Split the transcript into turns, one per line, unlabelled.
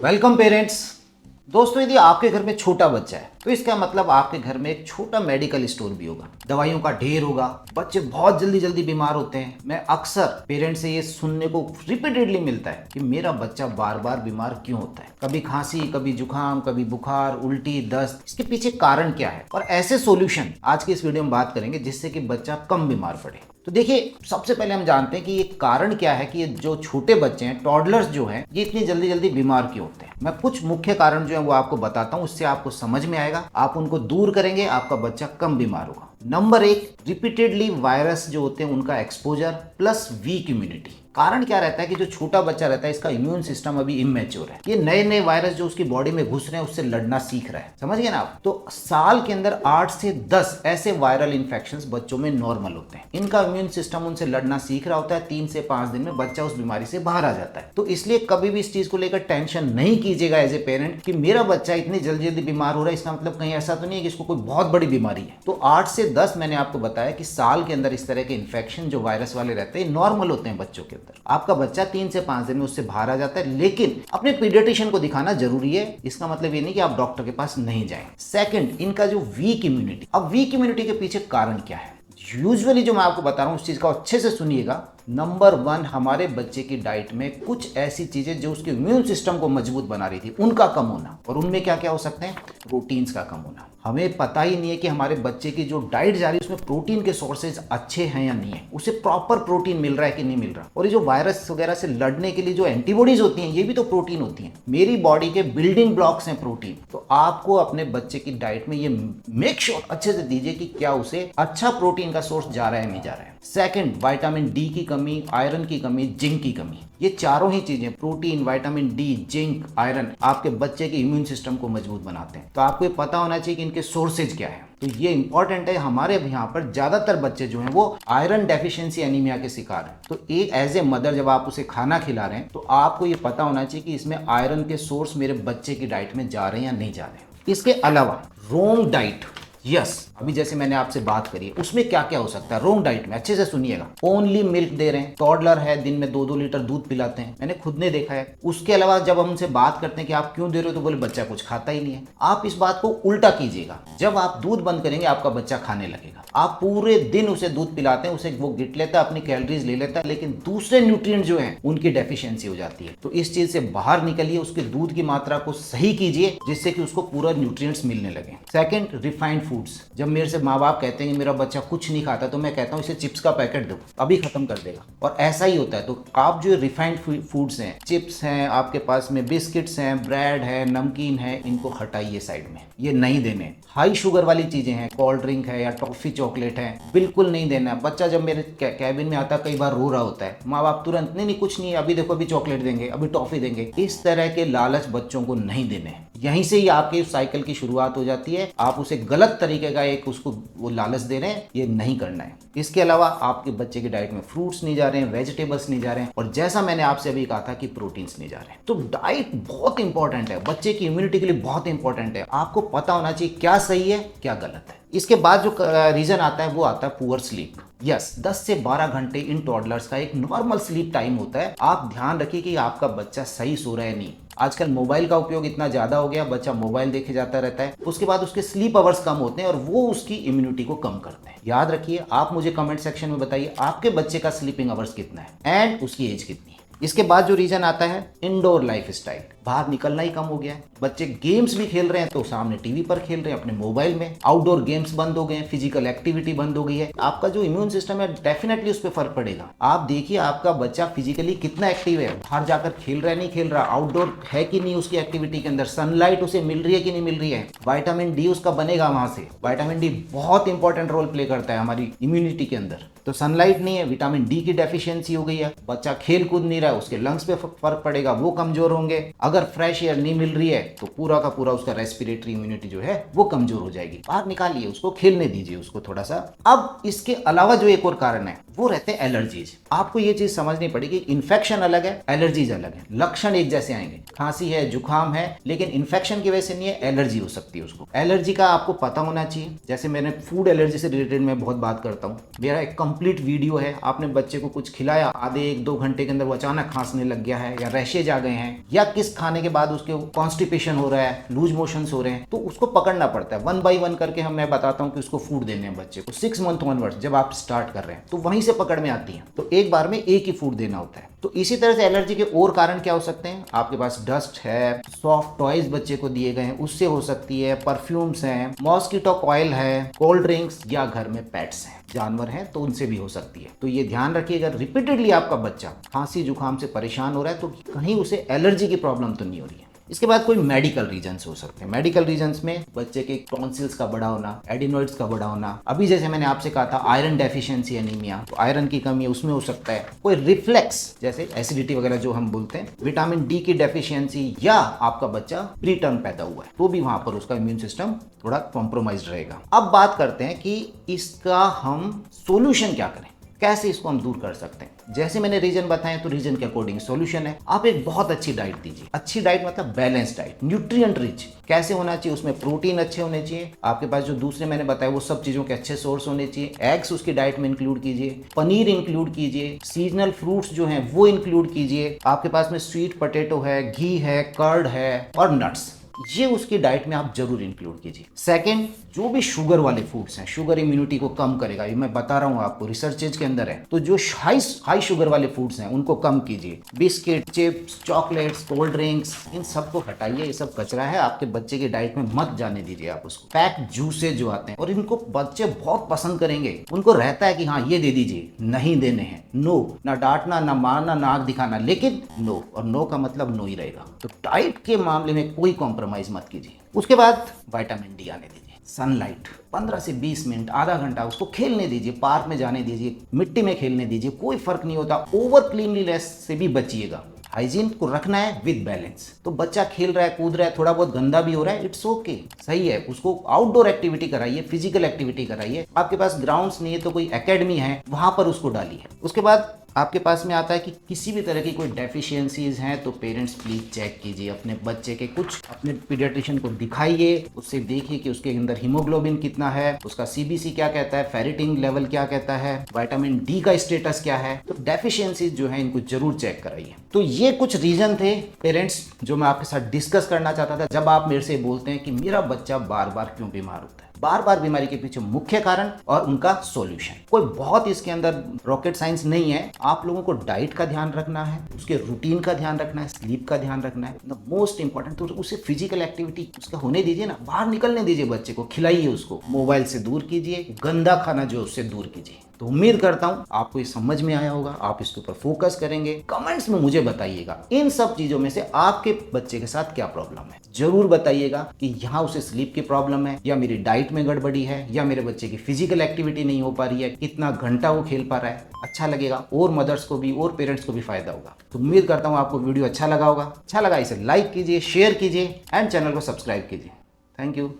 Welcome parents. दोस्तों, यदि आपके घर में छोटा बच्चा है तो इसका मतलब आपके घर में एक छोटा मेडिकल स्टोर भी होगा, दवाइयों का ढेर होगा। बच्चे बहुत जल्दी जल्दी बीमार होते हैं। मैं अक्सर पेरेंट्स से ये सुनने को रिपीटेडली मिलता है कि मेरा बच्चा बार बार बीमार क्यों होता है, कभी खांसी, कभी जुकाम, कभी बुखार, उल्टी, दस्त। इसके पीछे कारण क्या है और ऐसे सॉल्यूशन आज की इस वीडियो में बात करेंगे जिससे कि बच्चा कम बीमार पड़े। तो देखिए, सबसे पहले हम जानते हैं कि ये कारण क्या है कि ये जो छोटे बच्चे हैं, टॉडलर्स जो हैं, ये इतनी जल्दी जल्दी बीमार क्यों होते हैं। मैं कुछ मुख्य कारण जो है वो आपको बताता हूँ, उससे आपको समझ में आएगा। आप उनको दूर करेंगे, आपका बच्चा कम बीमार होगा। नंबर 1, रिपीटेडली वायरस जो होते हैं उनका एक्सपोजर प्लस वीक इम्यूनिटी। कारण क्या रहता है कि जो छोटा बच्चा रहता है इसका इम्यून सिस्टम अभी इमेच्योर है। ये नए नए वायरस जो उसकी बॉडी में घुस रहे हैं उससे लड़ना सीख रहा है। समझ गए ना आप? तो साल के अंदर 8 से 10 ऐसे वायरल इन्फेक्शंस बच्चों में नॉर्मल होते हैं। इनका इम्यून सिस्टम उनसे लड़ना सीख रहा होता है। 3 से 5 दिन में बच्चा उस बीमारी से बाहर आ जाता है। तो इसलिए कभी भी इस चीज को लेकर टेंशन नहीं कीजिएगा एज ए पेरेंट कि मेरा बच्चा इतनी जल्दी जल्दी बीमार हो रहा है, इसका मतलब कहीं ऐसा तो नहीं है कि इसको कोई बहुत बड़ी बीमारी है। तो 8 से 10 मैंने आपको बताया कि साल के अंदर इस तरह के इन्फेक्शन जो वायरस वाले रहते हैं नॉर्मल होते हैं बच्चों के अंदर। आपका बच्चा 3 से 5 दिन में उससे बाहर आ जाता है, लेकिन अपने पीडियाट्रिशियन को दिखाना जरूरी है। इसका मतलब ये नहीं कि आप डॉक्टर के पास नहीं जाएं। सेकंड, इनका जो वीक इम्यूनिटी। अब वीक इम्यूनिटी के पीछे कारण क्या है? यूजुअली जो मैं आपको बता रहा हूं उस चीज का अच्छे से सुनिएगा। नंबर 1, हमारे बच्चे की डाइट में कुछ ऐसी चीजें जो उसके इम्यून सिस्टम को मजबूत बना रही थी उनका कम होना। और उनमें क्या क्या हो सकते हैं? प्रोटीन्स का कम होना। हमें पता ही नहीं है कि हमारे बच्चे की जो डाइट जा रही है उसमें प्रोटीन के सोर्सेज अच्छे हैं या नहीं है, उसे प्रॉपर प्रोटीन मिल रहा है कि नहीं मिल रहा। और ये जो वायरस वगैरह से लड़ने के लिए जो एंटीबॉडीज होती हैं ये भी तो प्रोटीन होती हैं। मेरी बॉडी के बिल्डिंग ब्लॉक्स हैं प्रोटीन। तो आपको अपने बच्चे की डाइट में ये मेक श्योर अच्छे से दीजिए कि क्या उसे अच्छा प्रोटीन का सोर्स जा रहा है नहीं जा रहा है। सेकंड, विटामिन डी की कमी, आयरन की कमी, जिंक की कमी। ये चारों ही चीजें, protein, vitamin D, zinc, iron, आपके बच्चे के इम्यून सिस्टम को मजबूत बनाते हैं। तो आपको ये पता होना चाहिए कि इनके सोर्सेज क्या है। तो ये इंपॉर्टेंट है। हमारे यहाँ पर ज्यादातर बच्चे जो हैं वो आयरन डेफिशिएंसी एनीमिया के शिकार हैं। तो एक एज ए मदर जब आप उसे खाना खिला रहे हैं तो आपको ये पता होना चाहिए कि इसमें आयरन के सोर्स मेरे बच्चे की डाइट में जा रहे हैं या नहीं जा रहे हैं। इसके अलावा रोंग डाइट, यस, अभी जैसे मैंने आपसे बात करी है उसमें क्या क्या हो सकता है। रोंग डाइट में अच्छे से सुनिएगा, ओनली मिल्क दे रहे हैं, टॉडलर है, दिन में 2-2 लीटर दूध पिलाते हैं, मैंने खुद ने देखा है। उसके अलावा जब हम उनसे बात करते हैं कि आप क्यों दे रहे हो तो बोले बच्चा कुछ खाता ही नहीं है। आप इस बात को उल्टा कीजिएगा, जब आप दूध बंद करेंगे आपका बच्चा खाने लगेगा। आप पूरे दिन उसे दूध पिलाते हैं, उसे वो गिट लेता है, अपनी कैलोरीज ले लेता है, लेकिन दूसरे न्यूट्रिएंट जो हैं उनकी डेफिशिएंसी हो जाती है। तो इस चीज से बाहर निकलिए, उसके दूध की मात्रा को सही कीजिए जिससे कि उसको पूरा न्यूट्रिएंट्स मिलने लगे। Second, refined foods. जब मेरे से माँ बाप कहते हैं कि मेरा बच्चा कुछ नहीं खाता तो मैं कहता हूँ इसे चिप्स का पैकेट दो, अभी खत्म कर देगा। और ऐसा ही होता है। तो आप जो रिफाइंड फूड्स हैं, चिप्स हैं, आपके पास में बिस्किट्स हैं, ब्रेड है, नमकीन है, इनको हटाइए साइड में, ये नहीं देने। हाई शुगर वाली चीजें हैं, कोल्ड ड्रिंक है या टॉफी चॉकलेट है, बिल्कुल नहीं देना। बच्चा जब मेरे कैबिन में आता है कई बार रो रहा होता है, माँ बाप तुरंत नहीं कुछ नहीं, अभी देखो अभी चॉकलेट देंगे, अभी टॉफी देंगे। इस तरह के लालच बच्चों को नहीं देने। यहीं से ही आपके उस साइकिल की शुरुआत हो जाती है। आप उसे गलत तरीके का एक उसको वो लालच दे रहे हैं, ये नहीं करना है। इसके अलावा आपके बच्चे की डाइट में फ्रूट्स नहीं जा रहे हैं, वेजिटेबल्स नहीं जा रहे हैं, और जैसा मैंने आपसे अभी कहा था कि प्रोटीन्स नहीं जा रहे हैं। तो डाइट बहुत इंपॉर्टेंट है, बच्चे की इम्यूनिटी के लिए बहुत इंपॉर्टेंट है। आपको पता होना चाहिए क्या सही है क्या गलत है। इसके बाद जो रीजन आता है वो आता है पुअर स्लीप। यस, 10 से 12 घंटे इन टॉडलर्स का एक नॉर्मल स्लीप टाइम होता है। आप ध्यान रखिए कि आपका बच्चा सही सो रहा है नहीं। आजकल मोबाइल का उपयोग इतना ज्यादा हो गया, बच्चा मोबाइल देखे जाता रहता है, उसके बाद उसके स्लीप आवर्स कम होते हैं और वो उसकी इम्यूनिटी को कम करते हैं। याद रखिए, आप मुझे कमेंट सेक्शन में बताइए आपके बच्चे का स्लीपिंग आवर्स कितना है एंड उसकी एज कितनी है। इसके बाद जो रीजन आता है इंडोर लाइफ स्टाइल, बाहर निकलना ही कम हो गया है। बच्चे गेम्स भी खेल रहे हैं तो सामने टीवी पर खेल रहे हैं, अपने मोबाइल में। आउटडोर गेम्स बंद हो गए हैं, फिजिकल एक्टिविटी बंद हो गई है। आपका जो इम्यून सिस्टम है डेफिनेटली उस पर फर्क पड़ेगा। आप देखिए आपका बच्चा फिजिकली कितना एक्टिव है, बाहर जाकर खेल रहा है नहीं खेल रहा, आउटडोर है कि नहीं उसकी एक्टिविटी के अंदर, सनलाइट उसे मिल रही है कि नहीं मिल रही है, विटामिन डी उसका बनेगा वहां से। विटामिन डी बहुत इंपॉर्टेंट रोल प्ले करता है हमारी इम्यूनिटी के अंदर। तो सनलाइट नहीं है, विटामिन डी की डेफिशिएंसी हो गई है, बच्चा खेल कूद नहीं रहा है, उसके लंग्स पे फर्क पड़ेगा, वो कमजोर होंगे। अगर फ्रेश एयर नहीं मिल रही है तो पूरा का पूरा उसका रेस्पिरेटरी इम्यूनिटी जो है वो कमजोर हो जाएगी। बाहर निकालिए उसको, खेलने दीजिए उसको थोड़ा सा। अब इसके अलावा जो एक और कारण है वो रहते हैं एलर्जीज। आपको ये चीज समझनी पड़ेगी, इन्फेक्शन अलग है, एलर्जीज अलग है। लक्षण एक जैसे आएंगे, खांसी है, जुकाम है, लेकिन इन्फेक्शन की वजह से नहीं है, एलर्जी हो सकती है उसको। एलर्जी का आपको पता होना चाहिए। जैसे मैंने फूड एलर्जी से रिलेटेड मैं बहुत बात करता हूँ। मेरा एक कंप्लीट वीडियो है। आपने बच्चे को कुछ खिलाया, आधे 1-2 घंटे के अंदर वो अचानक खांसने लग गया है, या रैशेज आ गए हैं, या किस खाने के बाद उसके कॉन्स्टिपेशन हो रहा है, लूज मोशंस हो रहे हैं, तो उसको पकड़ना पड़ता है। 1 बाय 1 करके मैं बताता हूँ कि उसको फूड देने हैं बच्चे को। 6 मंथ ऑनवर्ड्स जब आप स्टार्ट कर रहे हैं तो वहीं से पकड़ में आती है, तो एक बार में एक ही फूड देना होता है। तो इसी तरह से एलर्जी के और कारण क्या हो सकते हैं? आपके पास डस्ट है, सॉफ्ट टॉयज बच्चे को दिए गए हैं उससे हो सकती है, परफ्यूम्स हैं, मॉस्किटो कॉइल है, कोल्ड ड्रिंक्स, या घर में पेट्स हैं, जानवर हैं तो उनसे भी हो सकती है। तो ये ध्यान रखिएगा, रिपीटेडली आपका बच्चा खांसी जुकाम से परेशान हो रहा है तो कहीं उसे एलर्जी की प्रॉब्लम तो नहीं हो रही है। इसके बाद कोई मेडिकल रीजंस हो सकते हैं। मेडिकल रीजंस में बच्चे के टॉन्सिल्स का बड़ा होना, एडिनोइड्स का बड़ा होना, अभी जैसे मैंने आपसे कहा था आयरन डेफिशिएंसी एनीमिया, तो आयरन की कमी है उसमें हो सकता है। कोई रिफ्लेक्स जैसे एसिडिटी वगैरह जो हम बोलते हैं, विटामिन डी की डेफिशिएंसी, या आपका बच्चा प्री टर्म पैदा हुआ है तो भी वहां पर उसका इम्यून सिस्टम थोड़ा कॉम्प्रोमाइज रहेगा। अब बात करते हैं कि इसका हम सोल्यूशन क्या करें, कैसे इसको हम दूर कर सकते हैं। जैसे मैंने रीजन बताए तो रीजन के अकॉर्डिंग सॉल्यूशन है। आप एक बहुत अच्छी डाइट दीजिए। अच्छी डाइट मतलब बैलेंस डाइट, न्यूट्रिएंट रिच। कैसे होना चाहिए? उसमें प्रोटीन अच्छे होने चाहिए, आपके पास जो दूसरे मैंने बताया वो सब चीजों के अच्छे सोर्स होने चाहिए। एग्स उसकी डाइट में इंक्लूड कीजिए, पनीर इंक्लूड कीजिए, सीजनल फ्रूट्स जो हैं वो इंक्लूड कीजिए। आपके पास में स्वीट पोटैटो है, घी है, कर्ड है और नट्स, ये उसकी डाइट में आप जरूर इंक्लूड कीजिए। सेकंड, जो भी शुगर वाले फूड्स हैं, शुगर इम्यूनिटी को कम करेगा, ये मैं बता रहा हूँ आपको, रिसर्चेज के अंदर है। तो जो हाई शुगर वाले फूड्स हैं उनको कम कीजिए। Biscuit, chips, chocolates, cold drinks, इन सबको हटाइए। ये सब कचरा है, आपके बच्चे की डाइट में मत जाने दीजिए आप उसको। पैक जूसेज जो आते हैं और इनको बच्चे बहुत पसंद करेंगे, उनको रहता है कि हाँ ये दे दीजिए, नहीं देने हैं, नो, ना डांटना, ना मारना, ना आग दिखाना, लेकिन नो, और नो का मतलब नो ही रहेगा। तो डाइट के मामले में कोई कॉम्प्रोमाइज मत कीजिए। उसके बाद विटामिन डी आने दीजिए। सनलाइट 15 से 20 मिनट, आधा घंटा उसको खेलने दीजिए, पार्क में जाने दीजिए, मिट्टी में खेलने दीजिए, कोई फर्क नहीं होता। ओवर क्लीनलीनेस से भी बचिएगा। हाइजीन को रखना है विद बैलेंस। तो बच्चा खेल रहा है, कूद रहा है, थोड़ा बहुत गंदा भी हो रहा है, इट्स ओके, सही है। उसको आउटडोर एक्टिविटी कराइए, फिजिकल एक्टिविटी कराइए। आपके पास ग्राउंड्स नहीं है तो कोई एकेडमी है, वहां पर उसको डालिए। उसके बाद आपके पास में आता है कि किसी भी तरह की कोई डेफिशिएंसीज हैं तो पेरेंट्स प्लीज चेक कीजिए अपने बच्चे के, कुछ अपने पीडियाट्रिशियन को दिखाइए, उससे देखिए कि उसके अंदर हीमोग्लोबिन कितना है, उसका सीबीसी क्या कहता है, फेरिटिन लेवल क्या कहता है, विटामिन डी का स्टेटस क्या है। तो डेफिशिएंसीज जो है इनको जरूर चेक कराइए। तो ये कुछ रीजन थे पेरेंट्स जो मैं आपके साथ डिस्कस करना चाहता था। जब आप मेरे से बोलते हैं कि मेरा बच्चा बार बार क्यों बीमार होता है, बार बार बीमारी के पीछे मुख्य कारण और उनका सॉल्यूशन, कोई बहुत इसके अंदर रॉकेट साइंस नहीं है। आप लोगों को डाइट का ध्यान रखना है, उसके रूटीन का ध्यान रखना है, स्लीप का ध्यान रखना है, मोस्ट इंपॉर्टेंट। तो उसे फिजिकल एक्टिविटी उसका होने दीजिए ना, बाहर निकलने दीजिए बच्चे को, खिलाइए उसको, मोबाइल से दूर कीजिए, गंदा खाना जो उससे दूर कीजिए। तो उम्मीद करता हूं आपको ये समझ में आया होगा, आप इसके ऊपर फोकस करेंगे। कमेंट्स में मुझे बताइएगा इन सब चीजों में से आपके बच्चे के साथ क्या प्रॉब्लम है। जरूर बताइएगा कि यहाँ उसे स्लीप की प्रॉब्लम है, या मेरी डाइट में गड़बड़ी है, या मेरे बच्चे की फिजिकल एक्टिविटी नहीं हो पा रही है, कितना घंटा वो खेल पा रहा है। अच्छा लगेगा और मदर्स को भी और पेरेंट्स को भी फायदा होगा। तो उम्मीद करता हूँ आपको वीडियो अच्छा लगा होगा। अच्छा लगा इसे लाइक कीजिए, शेयर कीजिए एंड चैनल को सब्सक्राइब कीजिए। Thank you.